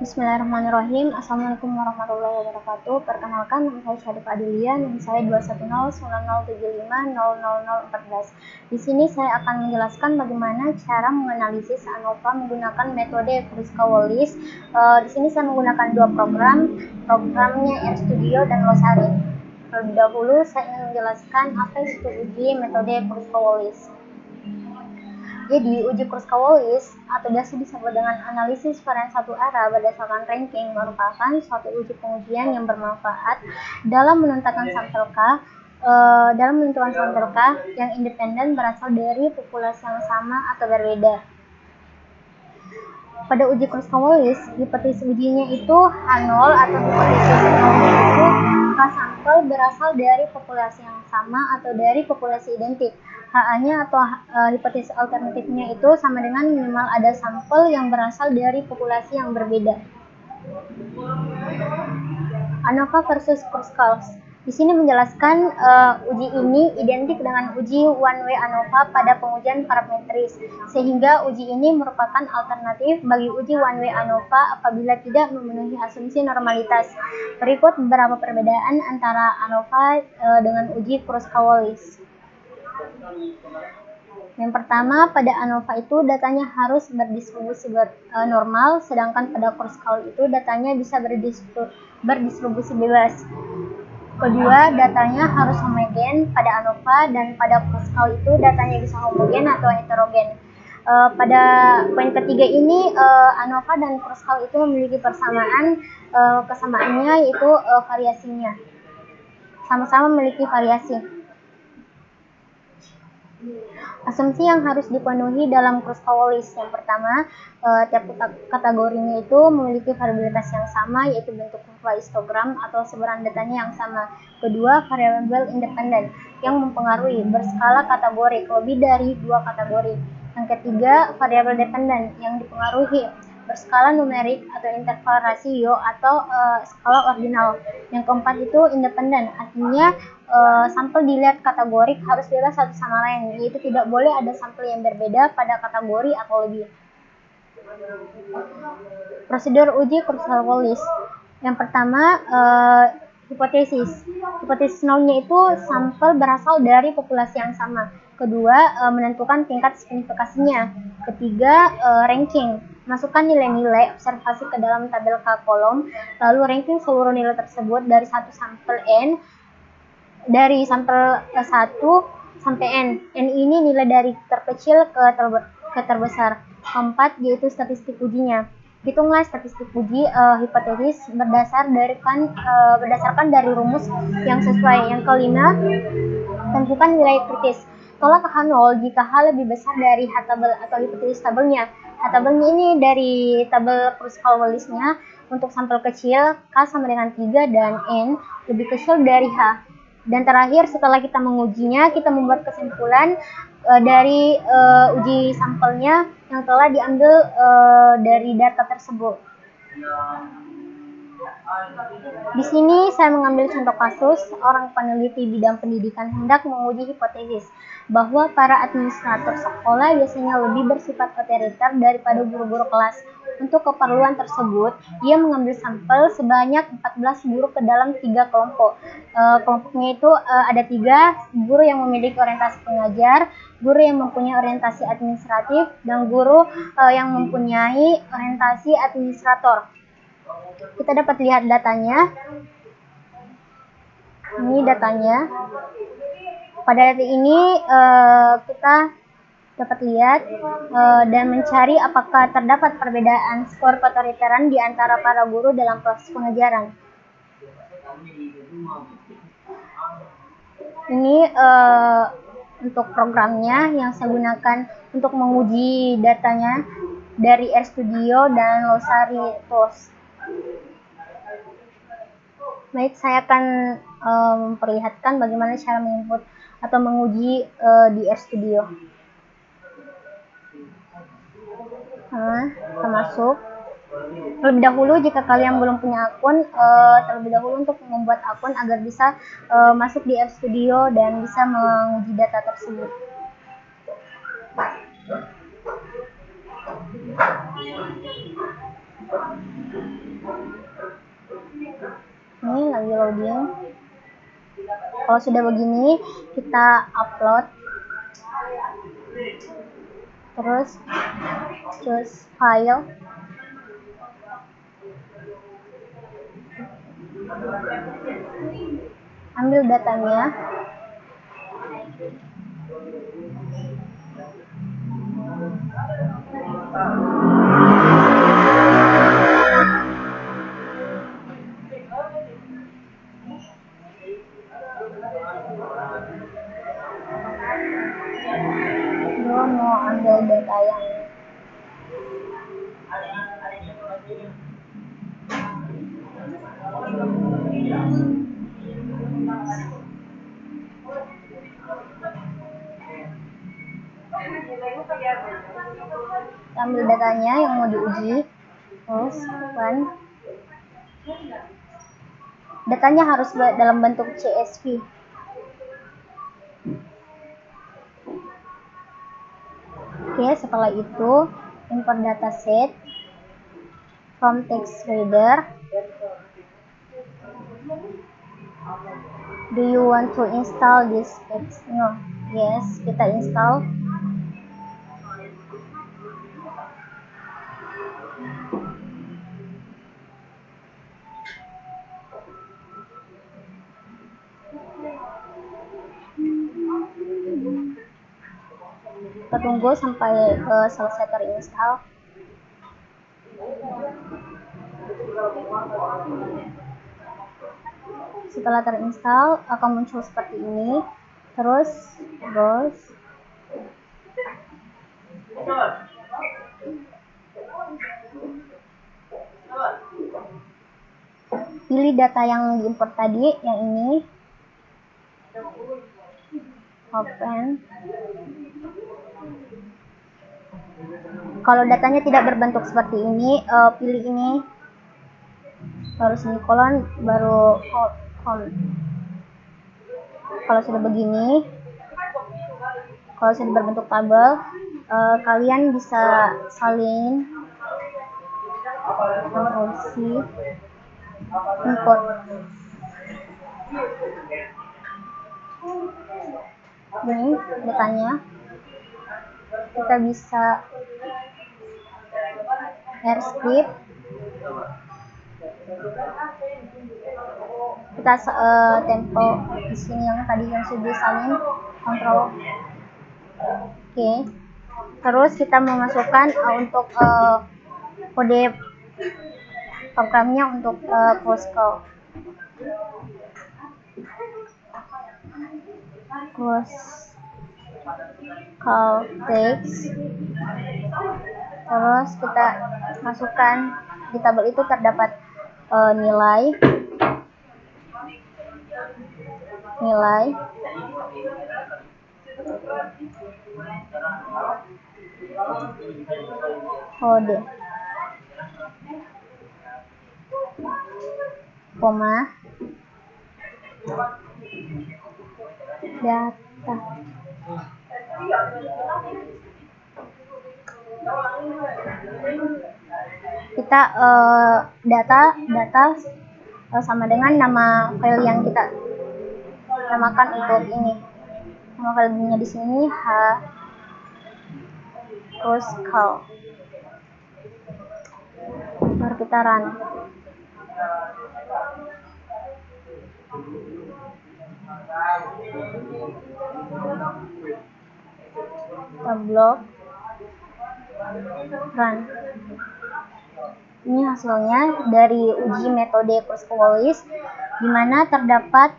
Bismillahirrahmanirrahim. Assalamualaikum warahmatullahi wabarakatuh. Perkenalkan, nama saya Syarif Adilia, NIM saya 21090750014. Di sini saya akan menjelaskan bagaimana cara menganalisis ANOVA menggunakan metode Kruskal-Wallis. Di sini saya menggunakan dua programnya RStudio dan Glossary. Terlebih dahulu saya ingin menjelaskan apa itu uji metode Kruskal-Wallis. Jadi, uji Kruskal-Wallis atau biasa disebut dengan analisis varian satu arah berdasarkan ranking merupakan suatu uji pengujian yang bermanfaat dalam menentukan sampel K yang independen berasal dari populasi yang sama atau berbeda. Pada uji Kruskal-Wallis, hipotesis ujinya itu H0 atau hipotesis nolnya itu K sampel berasal dari populasi yang sama atau dari populasi identik. HA-nya atau hipotesis alternatifnya itu sama dengan minimal ada sampel yang berasal dari populasi yang berbeda. ANOVA versus Kruskal. Di sini menjelaskan uji ini identik dengan uji one-way ANOVA pada pengujian parametris, sehingga uji ini merupakan alternatif bagi uji one-way ANOVA apabila tidak memenuhi asumsi normalitas. Berikut beberapa perbedaan antara ANOVA dengan uji Kruskal-Wallis. Yang pertama, pada ANOVA itu datanya harus berdistribusi normal, sedangkan pada Kruskal itu datanya bisa berdistribusi bebas. Kedua, datanya harus homogen pada ANOVA, dan pada Kruskal itu datanya bisa homogen atau heterogen. Pada poin ketiga ini, ANOVA dan Kruskal itu memiliki kesamaannya yaitu variasinya. Sama-sama memiliki variasi. Asumsi yang harus dipenuhi dalam Kruskal-Wallis. Yang pertama, tiap kategorinya itu memiliki variabilitas yang sama, yaitu bentuk kurva histogram atau sebaran datanya yang sama. Kedua, variabel independen yang mempengaruhi berskala kategori lebih dari 2 kategori. Yang ketiga, variabel dependen yang dipengaruhi berskala numerik atau interval rasio atau skala ordinal. Yang keempat itu independen, artinya sampel dilihat kategorik harus bebas satu sama lain, yaitu tidak boleh ada sampel yang berbeda pada kategori atau lebih. Prosedur uji Kruskal-Wallis. Yang pertama, hipotesis nolnya itu sampel berasal dari populasi yang sama. Kedua, menentukan tingkat signifikasinya. Ketiga, ranking. Masukkan nilai-nilai observasi ke dalam tabel K kolom, lalu ranking seluruh nilai tersebut dari satu sampel N, dari sampel 1 sampai N. N ini nilai dari terkecil ke terbesar. Keempat, yaitu statistik ujinya. Hitunglah statistik uji hipotesis berdasarkan dari rumus yang sesuai. Yang kelima, tentukan nilai kritis. Tolak H0 jika H lebih besar dari H tabel atau hipotesis tabelnya. H tabelnya ini dari tabel Kruskal-Wallis-nya. Untuk sampel kecil, K sama dengan 3 dan N lebih kecil dari H. Dan terakhir, setelah kita mengujinya, kita membuat kesimpulan dari uji sampelnya yang telah diambil dari data tersebut. Di sini saya mengambil contoh kasus orang peneliti bidang pendidikan hendak menguji hipotesis bahwa para administrator sekolah biasanya lebih bersifat otoriter daripada guru-guru kelas. Untuk keperluan tersebut, ia mengambil sampel sebanyak 14 guru ke dalam 3 kelompok. Kelompoknya itu ada 3, guru yang memiliki orientasi pengajar, guru yang mempunyai orientasi administratif, dan guru yang mempunyai orientasi administrator. Kita dapat lihat datanya. Ini datanya. Pada data ini kita dapat lihat dan mencari apakah terdapat perbedaan skor keotoriteran di antara para guru dalam proses pengajaran. Ini untuk programnya yang saya gunakan untuk menguji datanya dari RStudio dan Glossary Tools. Baik, saya akan memperlihatkan bagaimana cara menginput atau menguji di RStudio. Kita masuk. Terlebih dahulu, jika kalian belum punya akun, untuk membuat akun agar bisa masuk di RStudio dan bisa menguji data tersebut. loading. Kalau sudah begini, kita upload. Terus choose file. Ambil datanya. Gue mau ambil data yang ambil datanya yang mau diuji. Terus datanya harus dalam bentuk CSV. Oke, setelah itu import dataset from text reader. Do you want to install this text? No. Yes, kita install. Kita tunggu sampai selesai terinstall. Setelah terinstall akan muncul seperti ini. Terus browse. Pilih data yang diimport tadi, yang ini. Open. Kalau datanya tidak berbentuk seperti ini, pilih ini, baru semikolon, baru home. Kalau sudah begini, kalau sudah berbentuk tabel, kalian bisa salin, Ctrl+C, import. Ini datanya. Kita bisa AirScript. Kita tempo di sini yang tadi yang sudah disalin, Ctrl. Oke. Terus kita memasukkan untuk kode programnya untuk postcode. Call text. Terus kita masukkan di tabel itu terdapat nilai kode, koma, data. Kita data sama dengan nama file yang kita namakan untuk ini. Nama filenya di sini terus call. Baru kita run. Tabloid run. Ini hasilnya dari uji metode Kruskal-Wallis, di mana terdapat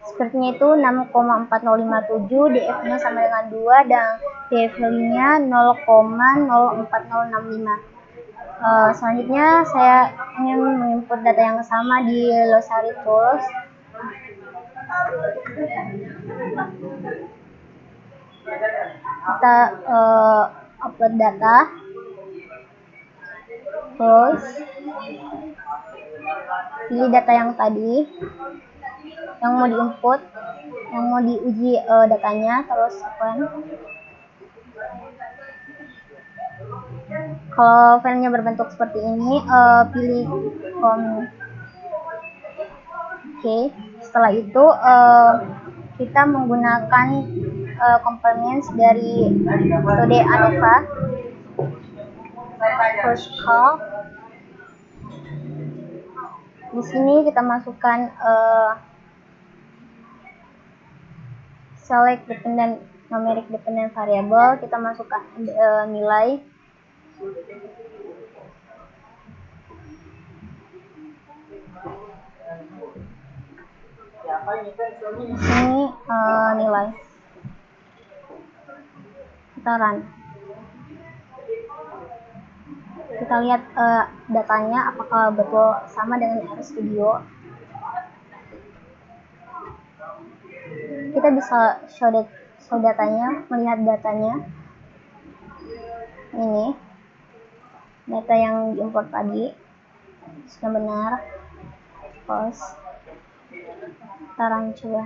scriptnya itu 6,4057, df-nya sama dengan 2 dan df-nya 0,04065. Selanjutnya saya ingin menginput data yang sama di Glossary Tools. Kita upload data, terus pilih data yang tadi yang mau diinput, yang mau diuji datanya, terus open. Kalau filenya berbentuk seperti ini, pilih Oke, setelah itu kita menggunakan complements dari metode ANOVA, first call. Di sini kita masukkan select dependent numeric dependent variable, kita masukkan nilai. Di sini nilai. Kita run. Kita lihat datanya apakah betul sama dengan RStudio. Kita bisa show datanya, melihat datanya. Ini data yang diimport tadi sudah benar. Pause. Kita run coba.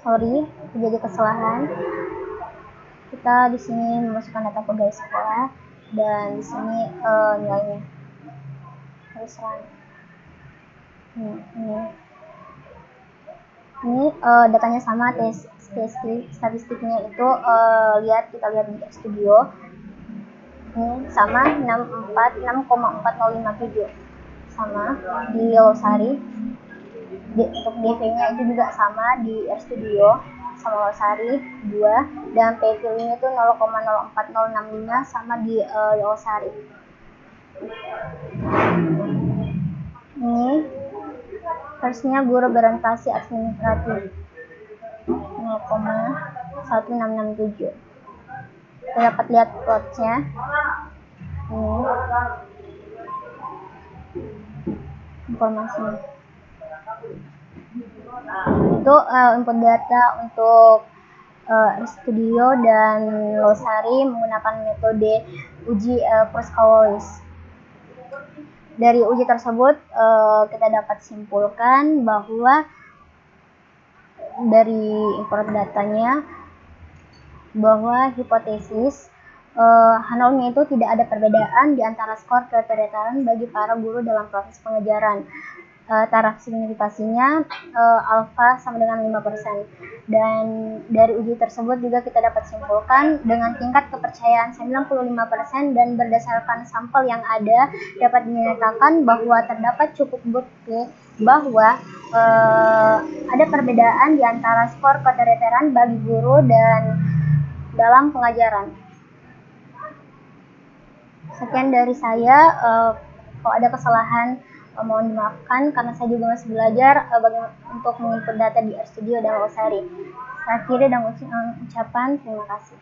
Sorry, terjadi kesalahan. Kita di sini memasukkan data pegawai sekolah dan di sini nilainya. Harus run. Ini datanya sama, statistiknya itu kita lihat di RStudio. Ini sama 6,4057 sama di Losari. Untuk DV-nya itu juga sama di RStudio sama Losari 2, dan P-value-nya itu 0,04065 sama di Losari. Ini versinya guru berorientasi administratif 0,1667. Kita dapat lihat plotnya. Informasinya itu input data untuk RStudio dan Losari menggunakan metode uji Kruskal-Wallis. Dari uji tersebut kita dapat simpulkan bahwa dari import datanya bahwa hipotesis H0-nya itu tidak ada perbedaan di antara skor ketertarikan bagi para guru dalam proses pengejaran. Taraf signifikasinya alfa sama dengan 5%. Dan dari uji tersebut juga kita dapat simpulkan dengan tingkat kepercayaan 95% dan berdasarkan sampel yang ada dapat dinyatakan bahwa terdapat cukup bukti bahwa ada perbedaan di antara skor ketertarikan bagi guru dan dalam pengajaran. Sekian dari saya. Kalau ada kesalahan mohon dimaafkan karena saya juga masih belajar untuk menginput data di RStudio dan Losari. Saya akhiri dengan ucapan terima kasih.